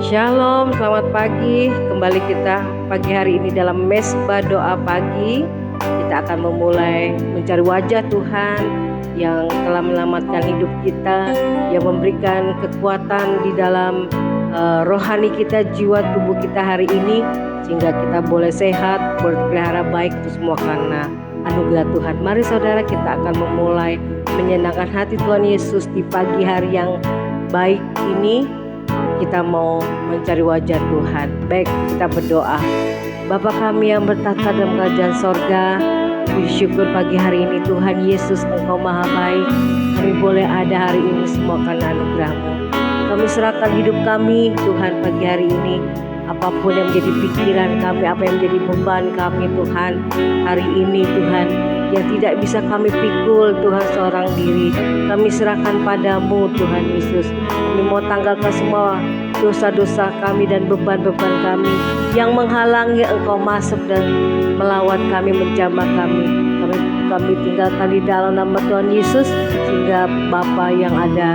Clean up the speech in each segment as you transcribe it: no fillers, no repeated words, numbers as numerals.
Shalom, selamat pagi. Kembali kita pagi hari ini dalam mesbah doa pagi. Kita akan memulai mencari wajah Tuhan yang telah menyelamatkan hidup kita, yang memberikan kekuatan di dalam rohani kita, jiwa tubuh kita hari ini, sehingga kita boleh sehat, berpelihara baik itu semua karena anugerah Tuhan. Mari saudara, kita akan memulai menyenangkan hati Tuhan Yesus di pagi hari yang baik ini. Kita mau mencari wajah Tuhan. Baik, kita berdoa. Bapa kami yang bertata dalam kerajaan sorga, puji syukur pagi hari ini Tuhan Yesus, Engkau maha baik. Kami boleh ada hari ini semua karena anugerah-Mu. Kami serahkan hidup kami Tuhan pagi hari ini. Apapun yang menjadi pikiran kami, apa yang menjadi beban kami Tuhan hari ini Tuhan, yang tidak bisa kami pikul Tuhan seorang diri, kami serahkan padamu Tuhan Yesus. Kami mau tanggalkan semua dosa-dosa kami dan beban-beban kami yang menghalangi Engkau masuk dan melawan kami, menjamah kami. Kami tinggalkan di dalam nama Tuhan Yesus, sehingga Bapa yang ada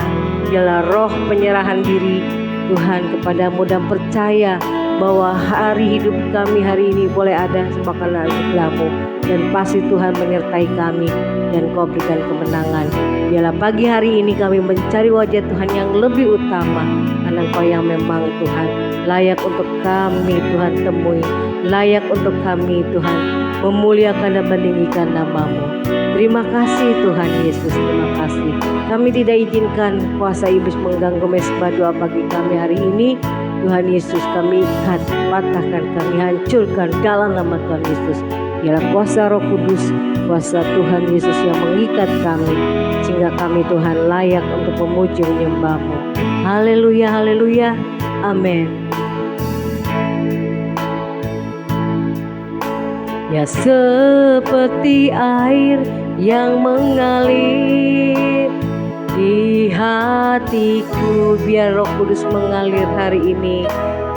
ialah roh penyerahan diri Tuhan kepadamu, dan percaya bahwa hari hidup kami hari ini boleh ada semua karena anugerah-Mu, dan pasti Tuhan menyertai kami dan Kau berikan kemenangan. Biarlah pagi hari ini kami mencari wajah Tuhan yang lebih utama, karena Kau yang memang Tuhan layak untuk kami Tuhan temui, layak untuk kami Tuhan memuliakan dan meninggikan nama-Mu. Terima kasih Tuhan Yesus, terima kasih. Kami tidak izinkan kuasa iblis mengganggu mesbah doa pagi kami hari ini. Tuhan Yesus, kami ikat, patahkan, kami hancurkan dalam nama Tuhan Yesus. Biarlah kuasa Roh Kudus, kuasa Tuhan Yesus yang mengikat kami, sehingga kami Tuhan layak untuk memuji menyembah-Mu. Haleluya, haleluya, amin. Ya seperti air yang mengalir di hatiku, biar Roh Kudus mengalir hari ini.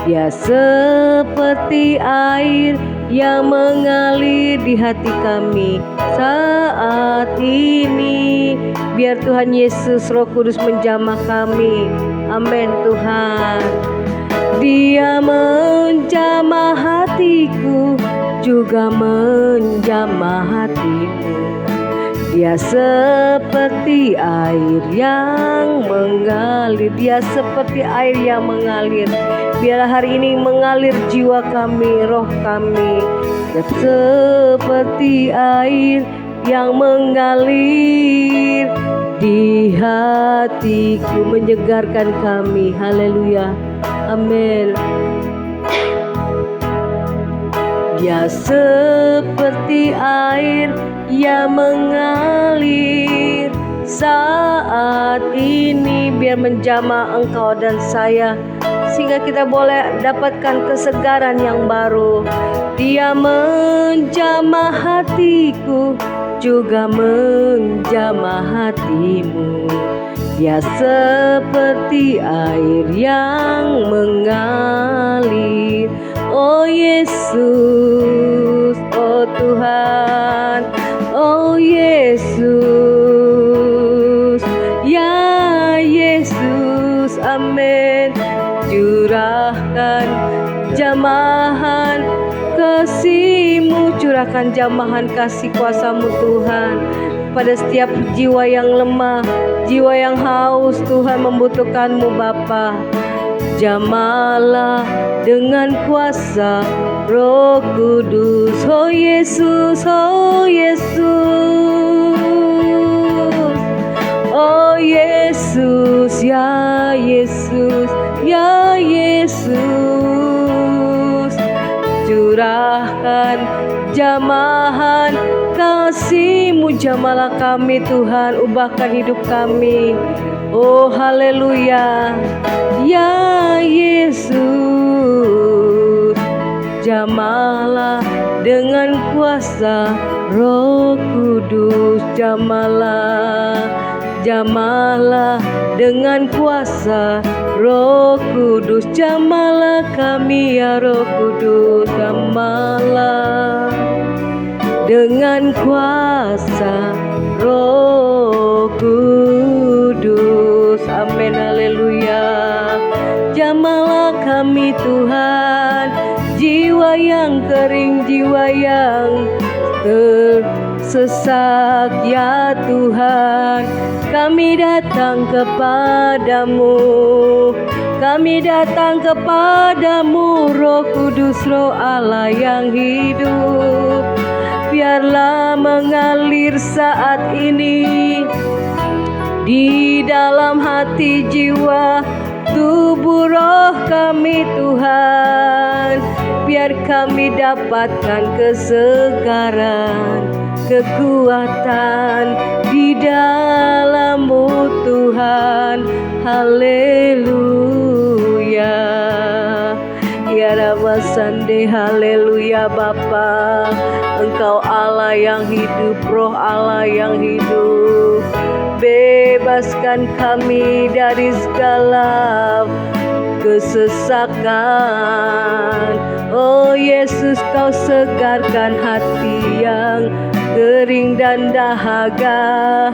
Dia seperti air yang mengalir di hati kami saat ini. Biar Tuhan Yesus Roh Kudus menjamah kami. Amin Tuhan. Dia menjamah hatiku, juga menjamah hatimu. Dia seperti air yang mengalir. Dia seperti air yang mengalir. Biarlah hari ini mengalir jiwa kami, roh kami. Dia seperti air yang mengalir di hatiku, menyegarkan kami. Haleluya, amin. Dia seperti air yang mengalir saat ini, biar menjamah engkau dan saya, sehingga kita boleh dapatkan kesegaran yang baru. Dia menjamah hatiku, juga menjamah hatimu. Dia seperti air yang mengalir. Oh Yesus, oh Tuhan, oh Yesus, ya Yesus, amin. Curahkan jamahan kasih-Mu, curahkan jamahan kasih kuasa-Mu Tuhan pada setiap jiwa yang lemah, jiwa yang haus Tuhan membutuhkan-Mu Bapa. Jamalah dengan kuasa Roh Kudus. Oh Yesus, oh Yesus, oh Yesus, ya Yesus, ya Yesus. Curahkan jamahan kasih-Mu, jamalah kami Tuhan, ubahkan hidup kami. Oh haleluya, ya Yesus. Jamalah dengan kuasa Roh Kudus. Jamalah, jamalah dengan kuasa Roh Kudus. Jamalah kami ya Roh Kudus. Jamalah dengan kuasa Roh Kudus. Amin, haleluya. Jamahlah kami Tuhan, jiwa yang kering, jiwa yang tersesat ya Tuhan. Kami datang kepadamu, kami datang kepadamu, Roh Kudus, Roh Allah yang hidup. Biarlah mengalir saat ini di dalam hati, jiwa, tubuh, roh kami Tuhan. Biar kami dapatkan kesegaran, kekuatan di dalam-Mu Tuhan. Haleluya. Ya Rama Sande, haleluya Bapa. Engkau Allah yang hidup, Roh Allah yang hidup. Bebaskan kami dari segala kesesakan. Oh Yesus, Kau segarkan hati yang kering dan dahaga.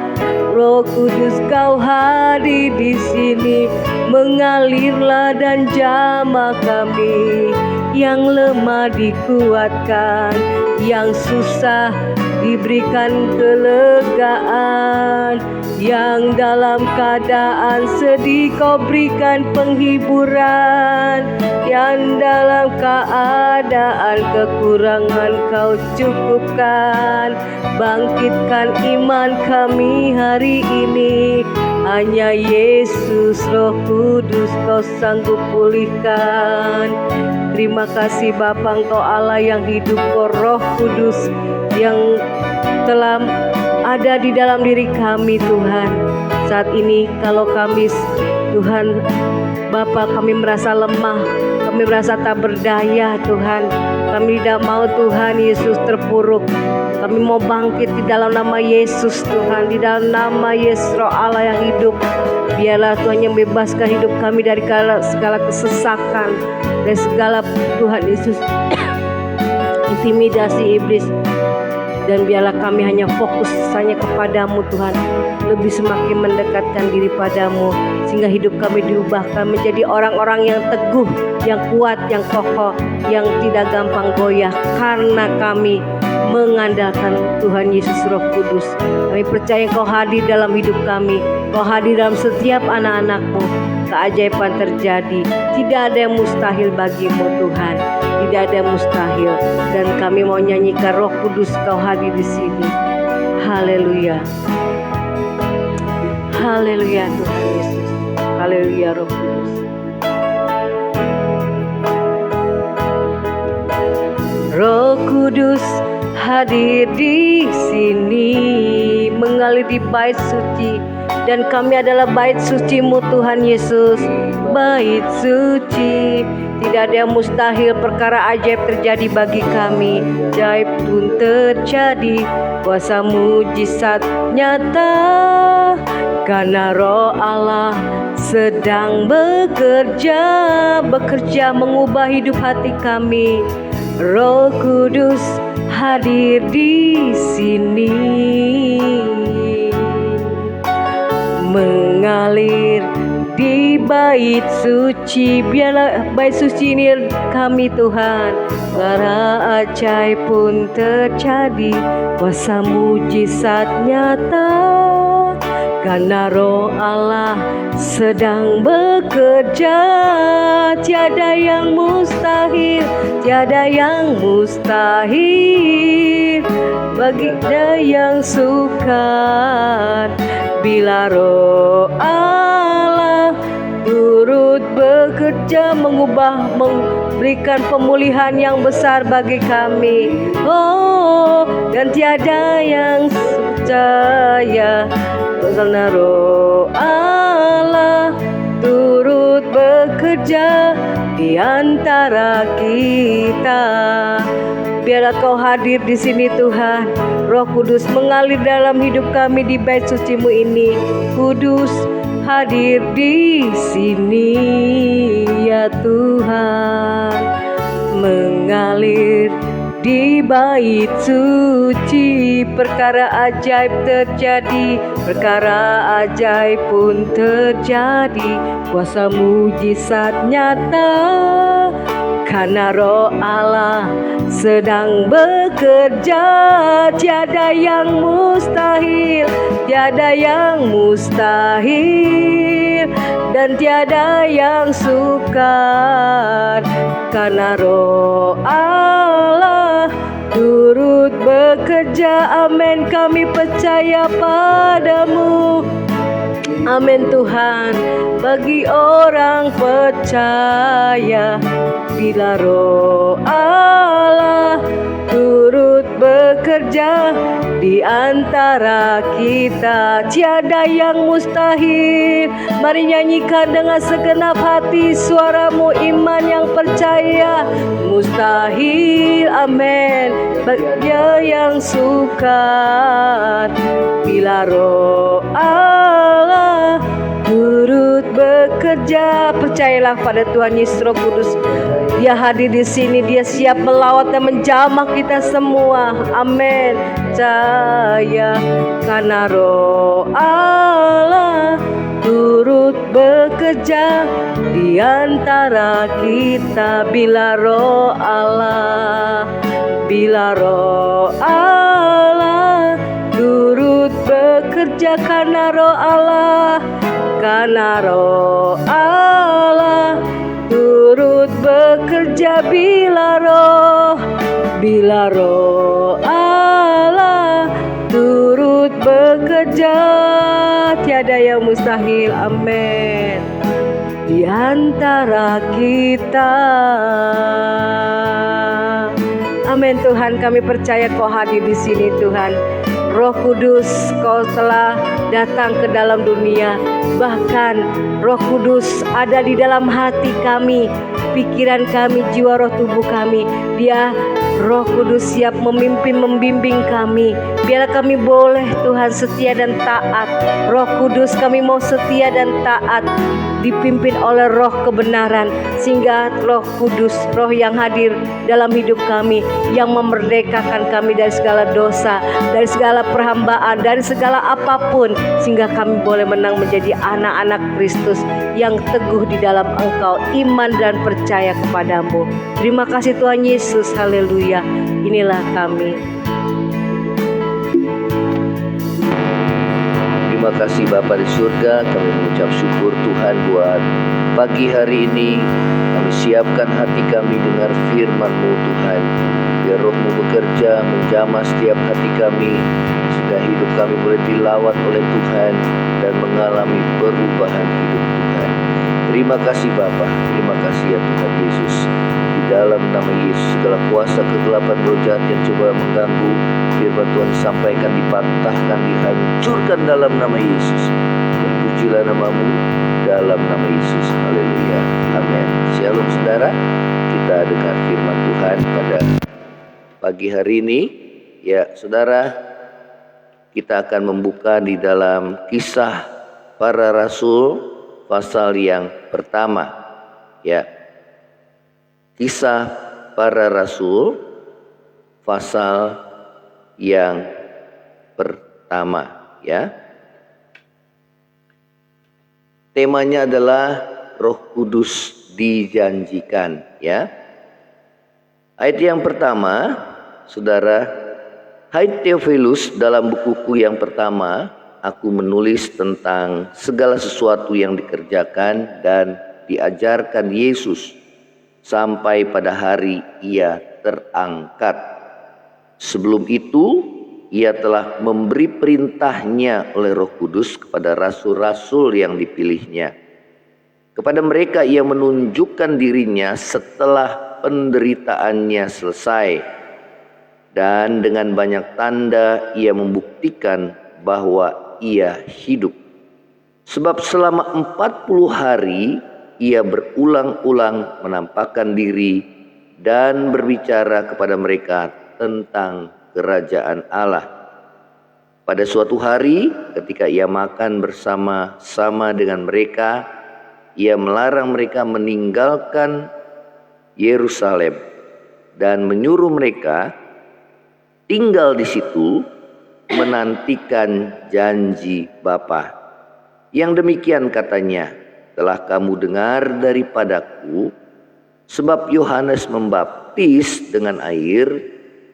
Roh Kudus, Kau hadir di sini, mengalirlah dan jamah kami. Yang lemah dikuatkan, yang susah diberikan kelegaan, yang dalam keadaan sedih Kau berikan penghiburan, yang dalam keadaan kekurangan Kau cukupkan. Bangkitkan iman kami hari ini. Hanya Yesus, Roh Kudus, Kau sanggup pulihkan. Terima kasih Bapa, Engkau Allah yang hidup, Kau Roh Kudus yang telah ada di dalam diri kami Tuhan. Saat ini kalau kami Tuhan Bapa, kami merasa lemah, kami merasa tak berdaya Tuhan. Kami tidak mau Tuhan Yesus terpuruk. Kami mau bangkit di dalam nama Yesus Tuhan, di dalam nama Yesus Roh Allah yang hidup. Biarlah Tuhan yang bebaskan hidup kami dari segala kesesakan, dari segala Tuhan Yesus intimidasi iblis. Dan biarlah kami hanya fokus hanya kepadamu Tuhan, lebih semakin mendekatkan diri padamu, sehingga hidup kami diubahkan menjadi orang-orang yang teguh, yang kuat, yang kokoh, yang tidak gampang goyah, karena kami mengandalkan Tuhan Yesus Roh Kudus. Kami percaya Kau hadir dalam hidup kami, Kau hadir dalam setiap anak-anak-Mu. Keajaiban terjadi, tidak ada yang mustahil bagimu Tuhan, tidak ada yang mustahil. Dan kami mau nyanyikan Roh Kudus, Kau hadir di sini. Haleluya, haleluya Tuhan Yesus, haleluya Roh Kudus. Roh Kudus hadir di sini, mengalir di bait suci. Dan kami adalah bait suci-Mu Tuhan Yesus, bait suci. Tidak ada yang mustahil, perkara ajaib terjadi bagi kami. Ajaib pun terjadi, kuasa mujizat nyata, karena Roh Allah sedang bekerja mengubah hidup hati kami. Roh Kudus hadir di sini, mengalir di bait suci. Biarlah bait suci ini kami Tuhan. Para ajaib pun terjadi, kuasa mujizat nyata, karena Roh Allah sedang bekerja. Tiada yang mustahil, tiada yang mustahil bagi dia yang sukar. Bila Roh Allah turut bekerja, mengubah, memberikan pemulihan yang besar bagi kami. Oh, dan tiada yang percaya, karena Roh Allah turut bekerja di antara kita. Biarlah Kau hadir di sini Tuhan. Roh Kudus mengalir dalam hidup kami di bait suci-Mu ini. Kudus hadir di sini ya Tuhan, mengalir di bait suci. Perkara ajaib terjadi, perkara ajaib pun terjadi, kuasa mujizat nyata, karena Roh Allah sedang bekerja. Tiada yang mustahil, tiada yang mustahil, dan tiada yang sukar, karena Roh Allah turut bekerja. Amin, kami percaya padamu. Amin Tuhan, bagi orang percaya, bila Roh Allah turut bekerja di antara kita, tiada yang mustahil. Mari nyanyikan dengan segenap hati suaramu iman yang percaya. Mustahil, amin, bagi yang sukar, bila Roh Allah turut bekerja. Percayalah pada Tuhan Yesus Roh Kudus. Dia hadir di sini, dia siap melawat dan menjamah kita semua. Amin. Percaya, karena Roh Allah turut bekerja di antara kita. Bila Roh Allah, bila Roh Allah turut bekerja, karena Roh Allah, karena Roh Allah turut bekerja. Bila Roh Allah turut bekerja, tiada yang mustahil. Amin. Di antara kita. Amin Tuhan, kami percaya Kau hadir di sini Tuhan. Roh Kudus, Kau telah datang ke dalam dunia. Bahkan Roh Kudus ada di dalam hati kami, pikiran kami, jiwa, roh, tubuh kami. Dia, Roh Kudus, siap memimpin, membimbing kami. Biarlah kami boleh Tuhan setia dan taat. Roh Kudus, kami mau setia dan taat, dipimpin oleh Roh kebenaran, sehingga Roh Kudus, Roh yang hadir dalam hidup kami, yang memerdekakan kami dari segala dosa, dari segala perhambaan, dari segala apapun, sehingga kami boleh menang menjadi anak-anak Kristus yang teguh di dalam Engkau, iman dan percaya kepadamu. Terima kasih Tuhan Yesus, haleluya. Inilah kami. Terima kasih Bapa di surga, kami mengucap syukur Tuhan buat pagi hari ini. Kami siapkan hati kami dengar firman-Mu Tuhan. Biar Roh-Mu bekerja menjamah setiap hati kami, sehingga hidup kami boleh dilawat oleh Tuhan dan mengalami perubahan hidup Tuhan. Terima kasih Bapa, terima kasih ya Tuhan Yesus. Di dalam nama Yesus, segala kuasa kegelapan roh jahat yang coba mengganggu firman Tuhan disampaikan, dipatahkan, dihancurkan dalam nama Yesus. Terpujilah nama-Mu dalam nama Yesus. Haleluya. Amin. Shalom saudara. Kita dengar firman Tuhan pada pagi hari ini. Ya saudara, kita akan membuka di dalam Kisah Para Rasul pasal yang pertama. Ya, Kisah Para Rasul pasal yang pertama. Ya, temanya adalah Roh Kudus dijanjikan. Ya, ayat yang pertama, saudara, hai Theophilus, dalam bukuku yang pertama aku menulis tentang segala sesuatu yang dikerjakan dan diajarkan Yesus sampai pada hari Ia terangkat. Sebelum itu Ia telah memberi perintahnya oleh Roh Kudus kepada rasul-rasul yang dipilihnya. Kepada mereka Ia menunjukkan dirinya setelah penderitaannya selesai, dan dengan banyak tanda Ia membuktikan bahwa Ia hidup. Sebab selama 40 hari Ia berulang-ulang menampakkan diri dan berbicara kepada mereka tentang kerajaan Allah. Pada suatu hari ketika Ia makan bersama-sama dengan mereka, Ia melarang mereka meninggalkan Yerusalem dan menyuruh mereka tinggal di situ menantikan janji Bapa. Yang demikian katanya, telah kamu dengar daripadaku, sebab Yohanes membaptis dengan air,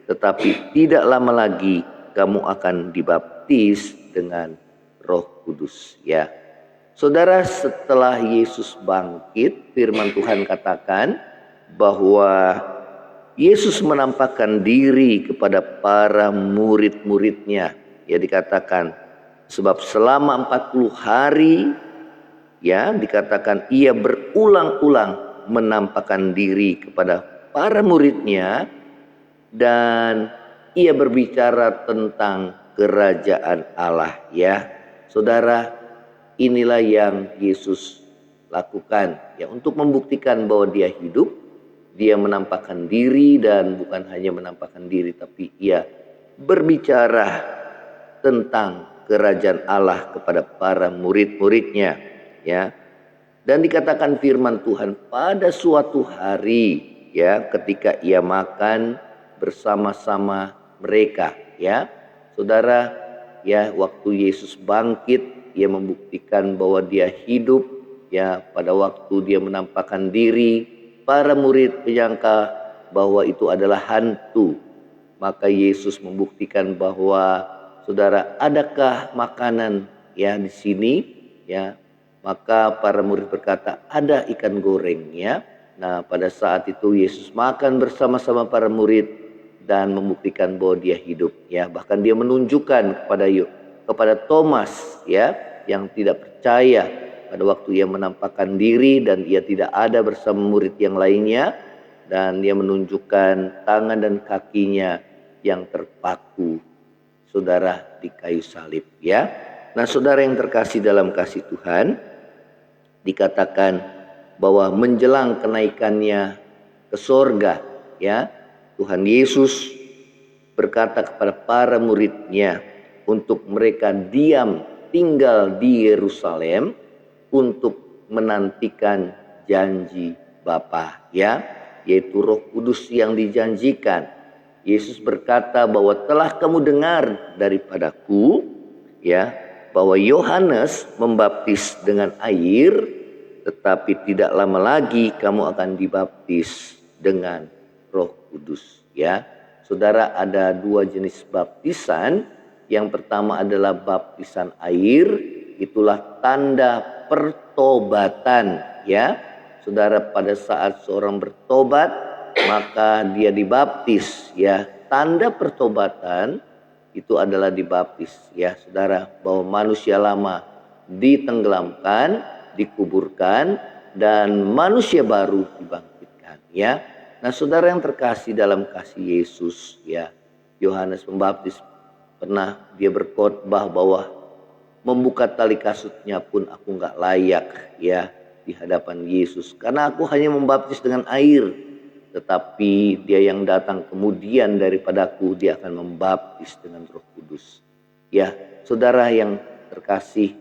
tetapi tidak lama lagi kamu akan dibaptis dengan Roh Kudus. Ya, saudara, setelah Yesus bangkit, firman Tuhan katakan bahwa Yesus menampakkan diri kepada para murid-muridnya. Ya, dikatakan sebab selama 40 hari, ya, dikatakan ia berulang-ulang menampakkan diri kepada para muridnya, dan ia berbicara tentang kerajaan Allah. Ya, saudara, inilah yang Yesus lakukan, ya, untuk membuktikan bahwa dia hidup. Dia menampakkan diri, dan bukan hanya menampakkan diri, tapi ia berbicara tentang kerajaan Allah kepada para murid-muridnya, ya. Dan dikatakan firman Tuhan pada suatu hari, ya, ketika ia makan bersama-sama mereka, ya. Saudara, ya, waktu Yesus bangkit, ia membuktikan bahwa dia hidup, ya. Pada waktu dia menampakkan diri, para murid menyangka bahwa itu adalah hantu. Maka Yesus membuktikan bahwa, saudara, adakah makanan, ya, di sini, ya. Maka para murid berkata, ada ikan goreng, ya. Nah, pada saat itu Yesus makan bersama-sama para murid dan membuktikan bahwa dia hidup, ya. Bahkan dia menunjukkan kepada Thomas, ya, yang tidak percaya pada waktu ia menampakkan diri dan ia tidak ada bersama murid yang lainnya, dan dia menunjukkan tangan dan kakinya yang terpaku, saudara, di kayu salib, ya. Nah, saudara yang terkasih dalam kasih Tuhan, dikatakan bahwa menjelang kenaikannya ke sorga, ya, Tuhan Yesus berkata kepada para muridnya untuk mereka diam tinggal di Yerusalem untuk menantikan janji Bapa, ya, yaitu Roh Kudus yang dijanjikan. Yesus berkata bahwa telah kamu dengar daripadaku, ya, bahwa Yohanes membaptis dengan air, tetapi tidak lama lagi kamu akan dibaptis dengan Roh Kudus, ya. Saudara, ada dua jenis baptisan. Yang pertama adalah baptisan air, itulah tanda pertobatan, ya. Saudara, pada saat seorang bertobat, maka dia dibaptis, ya. Tanda pertobatan itu adalah dibaptis, ya, saudara, bahwa manusia lama ditenggelamkan, dikuburkan, dan manusia baru dibangkitkan, ya. Nah, saudara yang terkasih dalam kasih Yesus, ya, Yohanes Pembaptis pernah dia berkhotbah bahwa membuka tali kasutnya pun aku nggak layak, ya, di hadapan Yesus, karena aku hanya membaptis dengan air, tetapi dia yang datang kemudian daripadaku, dia akan membaptis dengan Roh Kudus. Ya, saudara yang terkasih,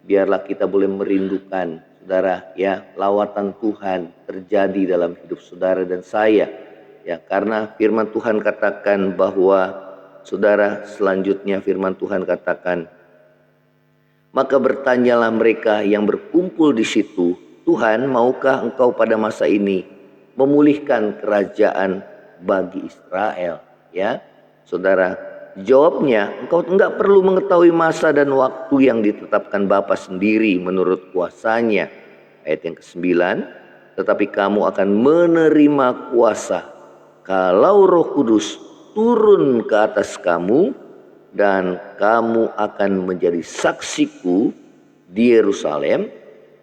biarlah kita boleh merindukan, saudara, ya, lawatan Tuhan terjadi dalam hidup saudara dan saya, ya, karena firman Tuhan katakan bahwa, saudara, selanjutnya firman Tuhan katakan, maka bertanyalah mereka yang berkumpul di situ, Tuhan, maukah engkau pada masa ini memulihkan kerajaan bagi Israel? Ya, saudara, jawabnya, engkau enggak perlu mengetahui masa dan waktu yang ditetapkan Bapa sendiri menurut kuasanya. Ayat yang ke-9, tetapi kamu akan menerima kuasa kalau Roh Kudus turun ke atas kamu, dan kamu akan menjadi saksiku di Yerusalem,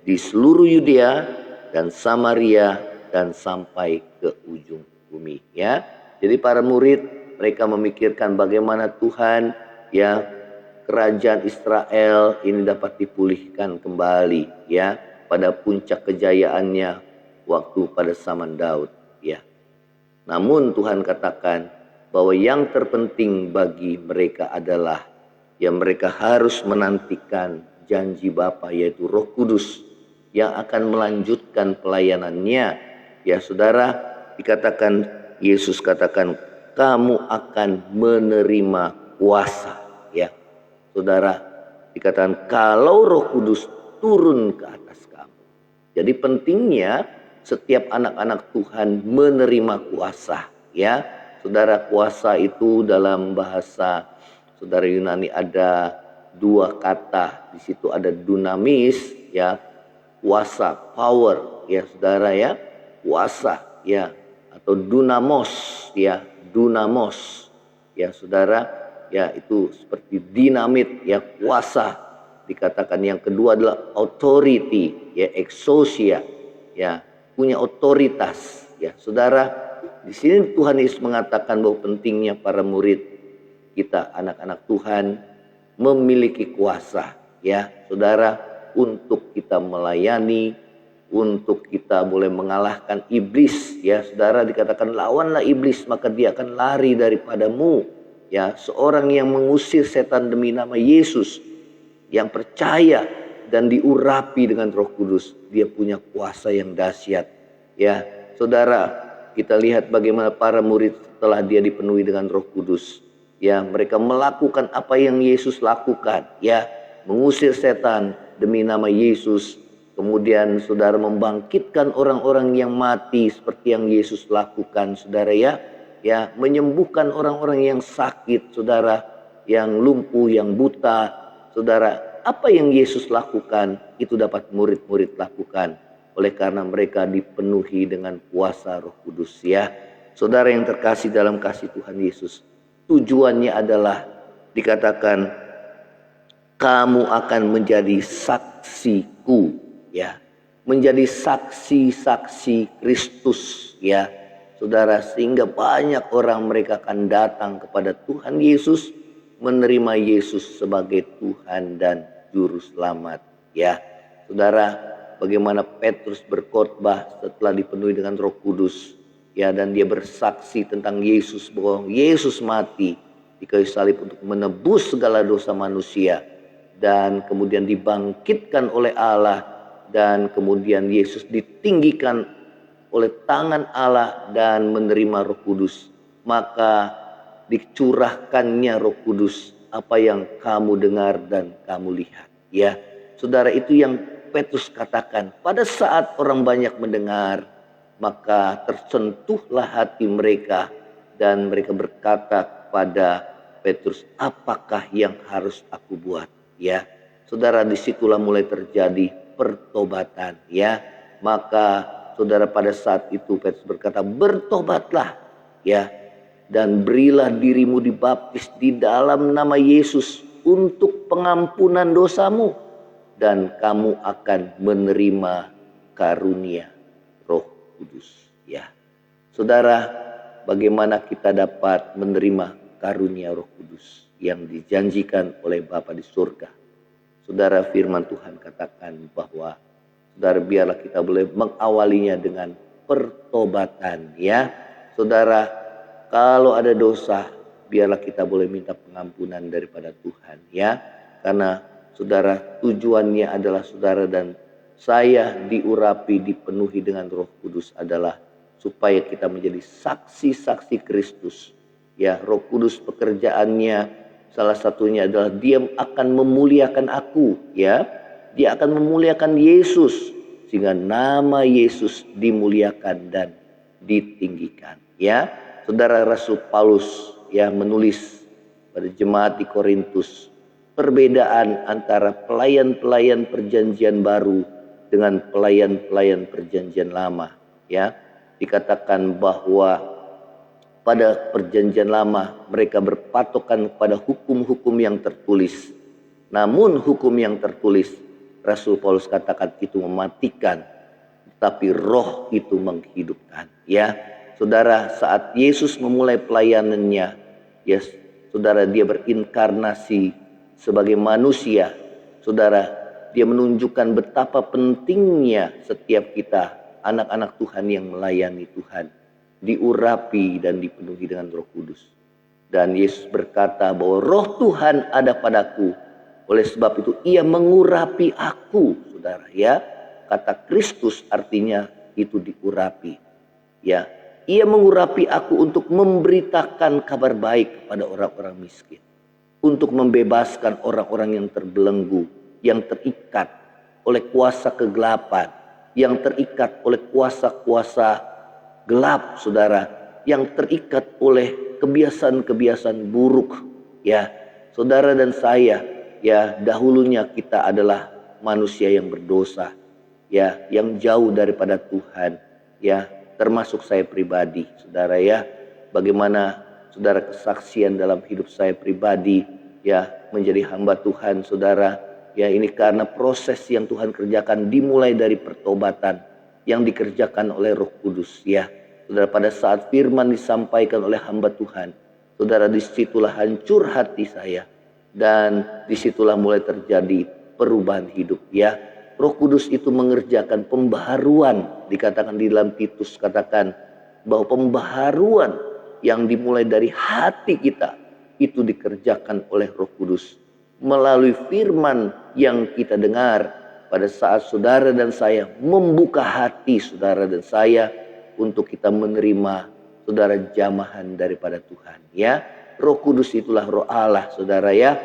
di seluruh Yudea dan Samaria, dan sampai ke ujung bumi, ya. Jadi para murid, mereka memikirkan bagaimana Tuhan, ya, kerajaan Israel ini dapat dipulihkan kembali, ya, pada puncak kejayaannya waktu pada zaman Daud, ya. Namun Tuhan katakan bahwa yang terpenting bagi mereka adalah, ya, mereka harus menantikan janji Bapa, yaitu Roh Kudus yang akan melanjutkan pelayanannya. Ya, saudara, dikatakan, Yesus katakan, kamu akan menerima kuasa. ya. Saudara, dikatakan kalau Roh Kudus turun ke atas kamu. Jadi pentingnya setiap anak-anak Tuhan menerima kuasa, ya. Saudara, kuasa itu dalam bahasa saudara Yunani ada dua kata. Di situ ada dunamis, ya, kuasa, power, ya saudara, ya, kuasa, ya, atau dunamos, ya, dunamos, ya saudara, ya, itu seperti dinamit, ya, kuasa. Dikatakan yang kedua adalah authority, ya, exousia, ya, punya otoritas, ya saudara. Di sini Tuhan Yesus mengatakan bahwa pentingnya para murid kita, anak-anak Tuhan, memiliki kuasa, ya saudara, untuk kita melayani, untuk kita boleh mengalahkan iblis, ya saudara. Dikatakan lawanlah iblis maka dia akan lari daripadamu, ya. Seorang yang mengusir setan demi nama Yesus, yang percaya dan diurapi dengan Roh Kudus, dia punya kuasa yang dahsyat, ya saudara. Kita lihat bagaimana para murid setelah dia dipenuhi dengan Roh Kudus, ya, mereka melakukan apa yang Yesus lakukan, ya, mengusir setan demi nama Yesus. Kemudian saudara membangkitkan orang-orang yang mati seperti yang Yesus lakukan, saudara, ya, ya, menyembuhkan orang-orang yang sakit, saudara, yang lumpuh, yang buta, saudara. Apa yang Yesus lakukan itu dapat murid-murid lakukan oleh karena mereka dipenuhi dengan kuasa Roh Kudus, ya. Saudara yang terkasih dalam kasih Tuhan Yesus, tujuannya adalah dikatakan kamu akan menjadi saksiku, ya, menjadi saksi-saksi Kristus, ya saudara, sehingga banyak orang mereka akan datang kepada Tuhan Yesus, menerima Yesus sebagai Tuhan dan Juru Selamat, ya saudara. Bagaimana Petrus berkhotbah setelah dipenuhi dengan Roh Kudus, ya, dan dia bersaksi tentang Yesus, bahwa Yesus mati di kayu salib untuk menebus segala dosa manusia, dan kemudian dibangkitkan oleh Allah, dan kemudian Yesus ditinggikan oleh tangan Allah dan menerima Roh Kudus. Maka dicurahkannya Roh Kudus apa yang kamu dengar dan kamu lihat, ya saudara. Itu yang Petrus katakan. Pada saat orang banyak mendengar, maka tersentuhlah hati mereka, dan mereka berkata kepada Petrus, apakah yang harus aku buat, ya saudara. Disitulah mulai terjadi pertobatan, ya. Maka saudara, pada saat itu Petrus berkata, bertobatlah, ya, dan berilah dirimu dibaptis di dalam nama Yesus untuk pengampunan dosamu, dan kamu akan menerima karunia Roh Kudus, ya saudara. Bagaimana kita dapat menerima karunia Roh Kudus yang dijanjikan oleh Bapa di surga? Saudara, firman Tuhan katakan bahwa saudara, biarlah kita boleh mengawalinya dengan pertobatan, ya saudara. Kalau ada dosa, biarlah kita boleh minta pengampunan daripada Tuhan, ya. Karena saudara, tujuannya adalah saudara dan saya diurapi, dipenuhi dengan Roh Kudus adalah supaya kita menjadi saksi-saksi Kristus, ya. Roh Kudus pekerjaannya salah satunya adalah dia akan memuliakan aku, ya. Dia akan memuliakan Yesus sehingga nama Yesus dimuliakan dan ditinggikan, ya. Saudara, Rasul Paulus, ya, menulis pada jemaat di Korintus perbedaan antara pelayan-pelayan perjanjian baru dengan pelayan-pelayan perjanjian lama, ya. Dikatakan bahwa pada perjanjian lama mereka berpatokan kepada hukum-hukum yang tertulis. Namun hukum yang tertulis, Rasul Paulus katakan, itu mematikan, tapi roh itu menghidupkan, ya. Saudara, saat Yesus memulai pelayanannya, ya saudara, dia berinkarnasi sebagai manusia, saudara. Dia menunjukkan betapa pentingnya setiap kita, anak-anak Tuhan yang melayani Tuhan, diurapi dan dipenuhi dengan Roh Kudus. Dan Yesus berkata bahwa Roh Tuhan ada padaku, oleh sebab itu ia mengurapi aku, saudara, ya. Kata Kristus artinya itu diurapi, ya. Ia mengurapi aku untuk memberitakan kabar baik kepada orang-orang miskin. untuk membebaskan orang-orang yang terbelenggu, yang terikat oleh kuasa kegelapan, yang terikat oleh kuasa-kuasa gelap, saudara, yang terikat oleh kebiasaan-kebiasaan buruk. Ya, saudara dan saya, ya, dahulunya kita adalah manusia yang berdosa, ya, yang jauh daripada Tuhan, ya, termasuk saya pribadi, saudara, ya. Bagaimana saudara kesaksian dalam hidup saya pribadi, ya, menjadi hamba Tuhan, saudara, ya, ini karena proses yang Tuhan kerjakan dimulai dari pertobatan yang dikerjakan oleh Roh Kudus, ya. Saudara, pada saat firman disampaikan oleh hamba Tuhan, saudara, disitulah hancur hati saya, dan disitulah mulai terjadi perubahan hidup, ya. Roh Kudus itu mengerjakan pembaharuan, dikatakan di dalam Titus, katakan bahwa pembaharuan yang dimulai dari hati kita itu dikerjakan oleh Roh Kudus melalui firman yang kita dengar pada saat saudara dan saya membuka hati saudara dan saya untuk kita menerima, saudara, jamahan daripada Tuhan, ya. Roh Kudus itulah Roh Allah, saudara, ya.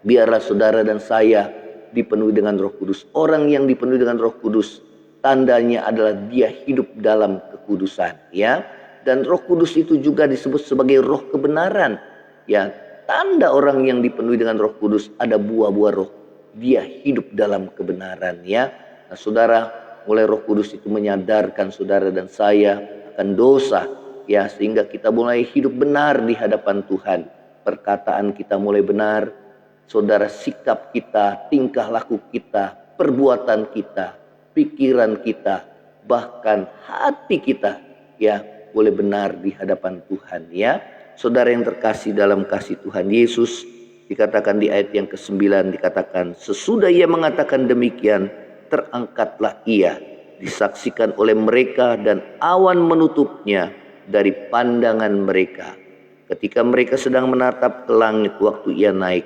Biarlah saudara dan saya dipenuhi dengan Roh Kudus. Orang yang dipenuhi dengan Roh Kudus, tandanya adalah dia hidup dalam kekudusan, ya. Dan Roh Kudus itu juga disebut sebagai Roh kebenaran, ya. Tanda orang yang dipenuhi dengan Roh Kudus, ada buah-buah roh, dia hidup dalam kebenaran, ya. Nah, saudara, mulai Roh Kudus itu menyadarkan saudara dan saya akan dosa, ya, sehingga kita mulai hidup benar di hadapan Tuhan. Perkataan kita mulai benar, saudara, sikap kita, tingkah laku kita, perbuatan kita, pikiran kita, bahkan hati kita, ya, boleh benar di hadapan Tuhan, ya. Saudara yang terkasih dalam kasih Tuhan Yesus, dikatakan di ayat yang ke-9, dikatakan sesudah ia mengatakan demikian, terangkatlah ia, disaksikan oleh mereka, dan awan menutupnya dari pandangan mereka. Ketika mereka sedang menatap ke langit waktu ia naik,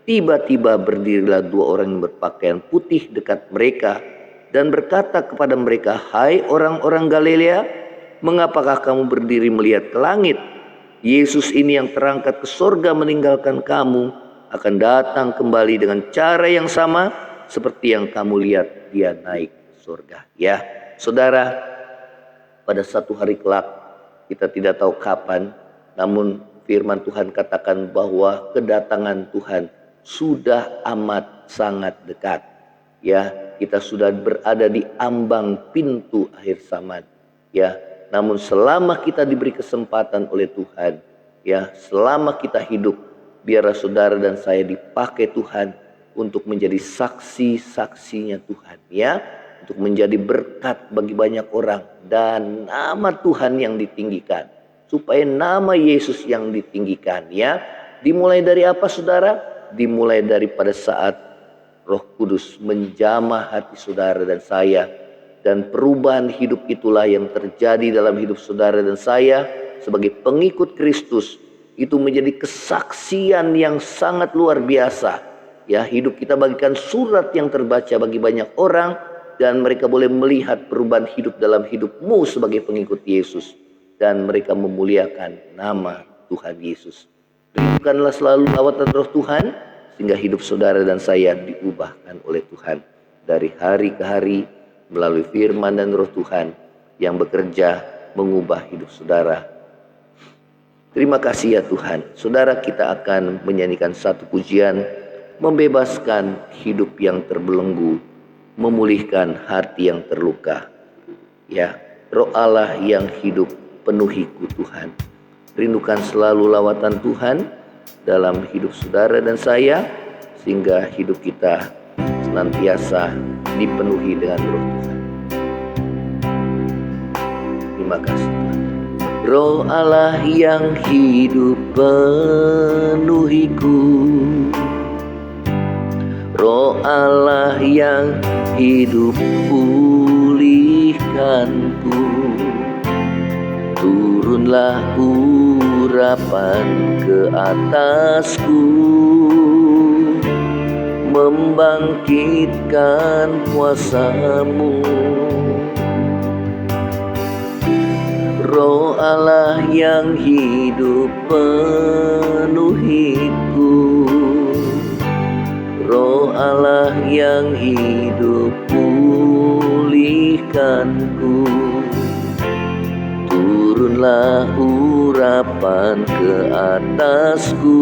tiba-tiba berdirilah dua orang yang berpakaian putih dekat mereka dan berkata kepada mereka, "Hai orang-orang Galilea, mengapakah kamu berdiri melihat ke langit? Yesus ini yang terangkat ke sorga meninggalkan kamu akan datang kembali dengan cara yang sama seperti yang kamu lihat dia naik ke sorga." Ya, saudara, pada satu hari kelak, kita tidak tahu kapan, namun firman Tuhan katakan bahwa kedatangan Tuhan sudah amat sangat dekat. Ya, kita sudah berada di ambang pintu akhir zaman. Ya, namun selama kita diberi kesempatan oleh Tuhan, ya, selama kita hidup, biarlah saudara dan saya dipakai Tuhan untuk menjadi saksi-saksinya Tuhan, ya, untuk menjadi berkat bagi banyak orang, dan nama Tuhan yang ditinggikan, supaya nama Yesus yang ditinggikan, ya. Dimulai dari apa, saudara? Dimulai daripada saat Roh Kudus menjamah hati saudara dan saya, dan perubahan hidup itulah yang terjadi dalam hidup saudara dan saya sebagai pengikut Kristus. Itu menjadi kesaksian yang sangat luar biasa, ya. Hidup kita bagikan surat yang terbaca bagi banyak orang, dan mereka boleh melihat perubahan hidup dalam hidupmu sebagai pengikut Yesus, dan mereka memuliakan nama Tuhan Yesus. Rindukanlah selalu lawatan Roh Tuhan, sehingga hidup saudara dan saya diubahkan oleh Tuhan dari hari ke hari melalui firman dan Roh Tuhan yang bekerja mengubah hidup saudara. Terima kasih ya Tuhan. Saudara, kita akan menyanyikan satu pujian, membebaskan hidup yang terbelenggu, memulihkan hati yang terluka. Ya, Roh Allah yang hidup, penuhiku Tuhan. Rindukan selalu lawatan Tuhan dalam hidup saudara dan saya, sehingga hidup kita senantiasa dipenuhi dengan Roh Tuhan. Terima kasih Tuhan. Roh Allah yang hidup penuhiku, Roh Allah yang hidup pulihkanku, turunlah urapan ke atasku, membangkitkan kuasa-Mu. Roh Allah yang hidup penuhiku, Allah yang hidup, pulihkanku. Turunlah urapan ke atasku,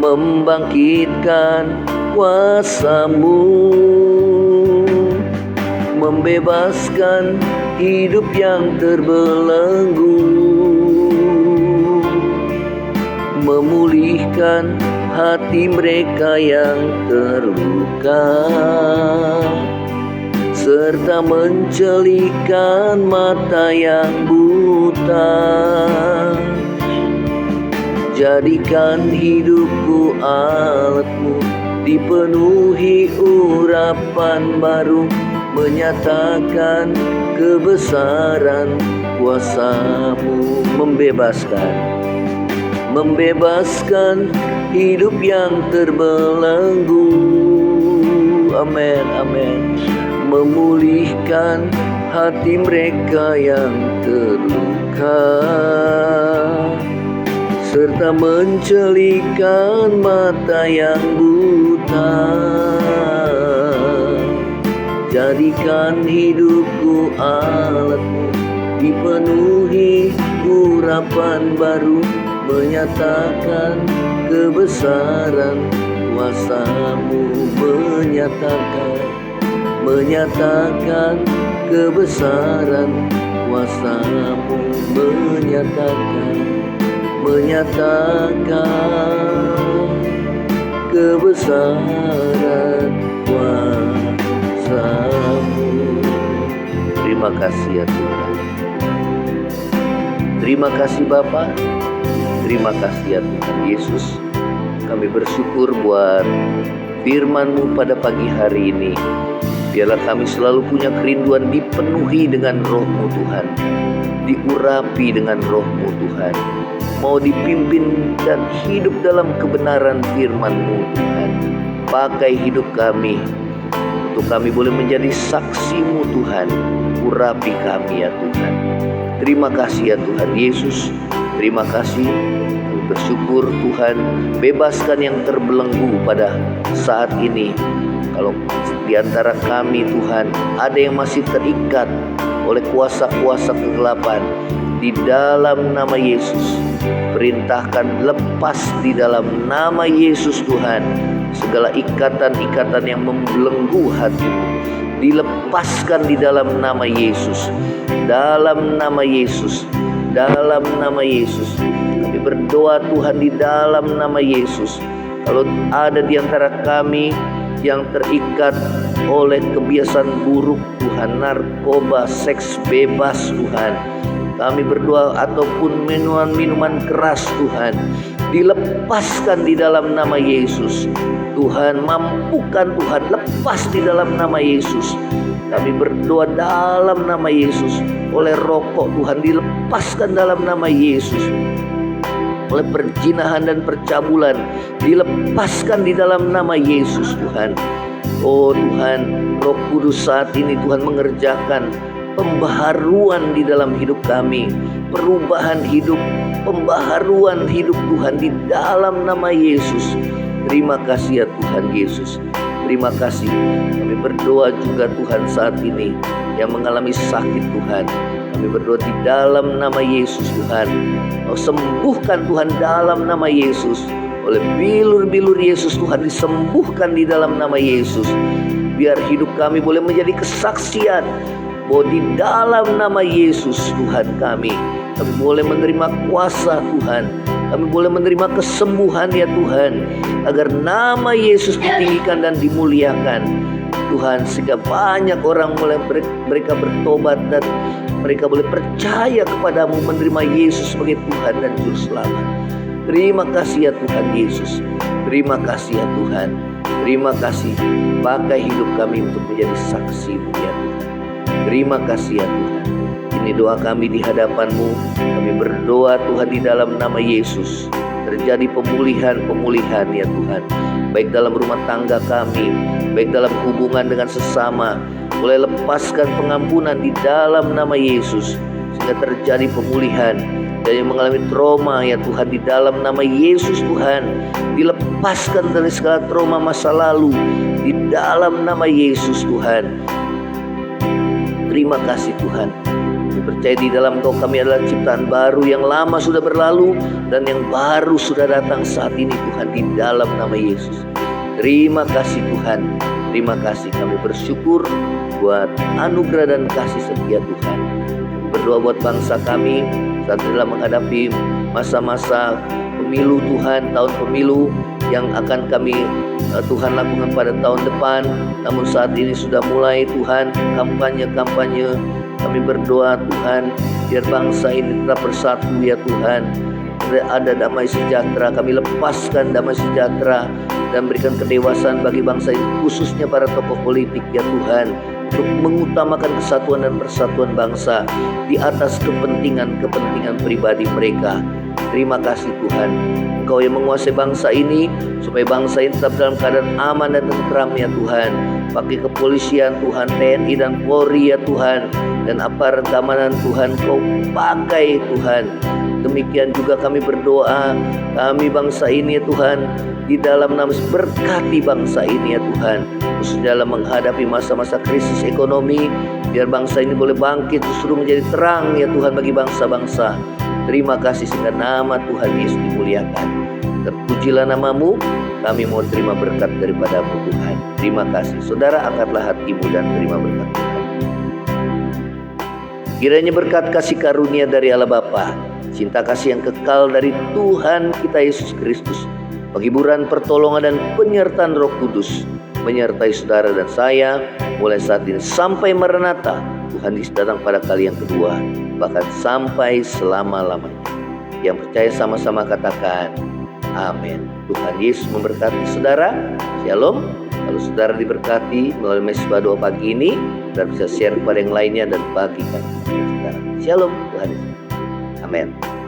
membangkitkan kuasa-Mu, membebaskan hidup yang terbelenggu, memulihkan hati mereka yang terluka, serta mencelikan mata yang buta. Jadikan hidupku alat-Mu, dipenuhi urapan baru, menyatakan kebesaran kuasa-Mu, membebaskan hidup yang terbelenggu. Amin, amin. Memulihkan hati mereka yang terluka, serta mencelikan mata yang buta. Jadikan hidupku alat-Mu, dipenuhi urapan baru, menyatakan kebesaran kuasa-Mu, menyatakan kebesaran kuasa-Mu, menyatakan kebesaran kuasa-Mu. Terima kasih ya Tuhan. Terima kasih Bapa. Terima kasih ya Tuhan Yesus. Kami bersyukur buat firman-Mu pada pagi hari ini. Biarlah kami selalu punya kerinduan dipenuhi dengan Roh-Mu Tuhan, diurapi dengan Roh-Mu Tuhan, mau dipimpin dan hidup dalam kebenaran firman-Mu Tuhan. Pakai hidup kami untuk kami boleh menjadi saksi-Mu Tuhan. Urapi kami ya Tuhan. Terima kasih ya Tuhan Yesus. Terima kasih. Kami bersyukur Tuhan, bebaskan yang terbelenggu pada saat ini. Kalau di antara kami Tuhan ada yang masih terikat oleh kuasa-kuasa kegelapan, di dalam nama Yesus perintahkan lepas di dalam nama Yesus Tuhan. Segala ikatan-ikatan yang membelenggu hatimu dilepaskan di dalam nama Yesus. Dalam nama Yesus, dalam nama Yesus. Kami berdoa Tuhan di dalam nama Yesus. Kalau ada di antara kami yang terikat oleh kebiasaan buruk Tuhan, narkoba, seks bebas Tuhan, kami berdoa, ataupun minuman keras Tuhan, dilepaskan di dalam nama Yesus. Tuhan, mampukan Tuhan, lepas di dalam nama Yesus. Kami berdoa dalam nama Yesus. Oleh rokok Tuhan, dilepaskan dalam nama Yesus. Oleh perzinahan dan percabulan, dilepaskan di dalam nama Yesus Tuhan. Oh Tuhan, Roh Kudus saat ini Tuhan mengerjakan pembaharuan di dalam hidup kami, perubahan hidup, pembaharuan hidup Tuhan di dalam nama Yesus. Terima kasih ya Tuhan Yesus. Terima kasih. Kami berdoa juga Tuhan saat ini yang mengalami sakit Tuhan. Kami berdoa di dalam nama Yesus Tuhan. Kau sembuhkan Tuhan dalam nama Yesus. Oleh bilur-bilur Yesus Tuhan disembuhkan di dalam nama Yesus. Biar hidup kami boleh menjadi kesaksian bahwa di dalam nama Yesus Tuhan kami boleh menerima kuasa Tuhan. Kami boleh menerima kesembuhan ya Tuhan. Agar nama Yesus ditinggikan dan dimuliakan Tuhan, sehingga banyak orang mulai mereka bertobat dan mereka boleh percaya kepadamu, menerima Yesus sebagai Tuhan dan Juru Selamat. Terima kasih ya Tuhan Yesus. Terima kasih ya Tuhan. Terima kasih. Pakai hidup kami untuk menjadi saksi-Mu ya Tuhan. Terima kasih ya Tuhan. Ini doa kami di hadapan-Mu. Kami berdoa Tuhan di dalam nama Yesus. Terjadi pemulihan ya Tuhan. Baik dalam rumah tangga kami, baik dalam hubungan dengan sesama. Boleh lepaskan pengampunan di dalam nama Yesus. Sehingga terjadi pemulihan dan yang mengalami trauma ya Tuhan, di dalam nama Yesus Tuhan, dilepaskan dari segala trauma masa lalu di dalam nama Yesus Tuhan. Terima kasih Tuhan. Kami percaya di dalam Engkau kami adalah ciptaan baru, yang lama sudah berlalu dan yang baru sudah datang saat ini Tuhan, di dalam nama Yesus. Terima kasih Tuhan. Terima kasih, kami bersyukur buat anugerah dan kasih setia Tuhan. Berdoa buat bangsa kami saat dalam menghadapi masa-masa pemilu Tuhan, tahun pemilu yang akan kami Tuhan lakukan pada tahun depan. Namun saat ini sudah mulai Tuhan kampanye. Kami berdoa Tuhan, biar bangsa ini tetap bersatu ya Tuhan. Ada damai sejahtera, kami lepaskan damai sejahtera dan berikan kedewasaan bagi bangsa ini, khususnya para tokoh politik ya Tuhan, untuk mengutamakan kesatuan dan persatuan bangsa di atas kepentingan pribadi mereka. Terima kasih Tuhan, Engkau yang menguasai bangsa ini, supaya bangsa ini tetap dalam keadaan aman dan tentram ya Tuhan. Pakai kepolisian Tuhan, TNI dan Polri ya Tuhan, dan aparat keamanan Tuhan, Kau pakai Tuhan. Demikian juga kami berdoa, kami bangsa ini ya Tuhan, di dalam nama berkati bangsa ini ya Tuhan, khususnya dalam menghadapi masa-masa krisis ekonomi, biar bangsa ini boleh bangkit justru menjadi terang ya Tuhan bagi bangsa-bangsa. Terima kasih sehingga nama Tuhan Yesus dimuliakan. Terpujilah nama-Mu, kami mau terima berkat daripada-Mu Tuhan. Terima kasih. Saudara, angkatlah hatimu dan terima berkat Tuhan. Kiranya berkat kasih karunia dari Allah Bapa, cinta kasih yang kekal dari Tuhan kita Yesus Kristus, penghiburan, pertolongan dan penyertaan Roh Kudus menyertai saudara dan saya mulai saat ini sampai Maranatha, Tuhan Yesus datang pada kali yang kedua, bahkan sampai selama-lamanya. Yang percaya sama-sama katakan amin. Tuhan Yesus memberkati saudara. Shalom. Kalau saudara diberkati melalui Mesbah Doa pagi ini, saudara bisa share kepada yang lainnya dan bagikan kepada saudara. Shalom. Tuhan Yesus. Amin.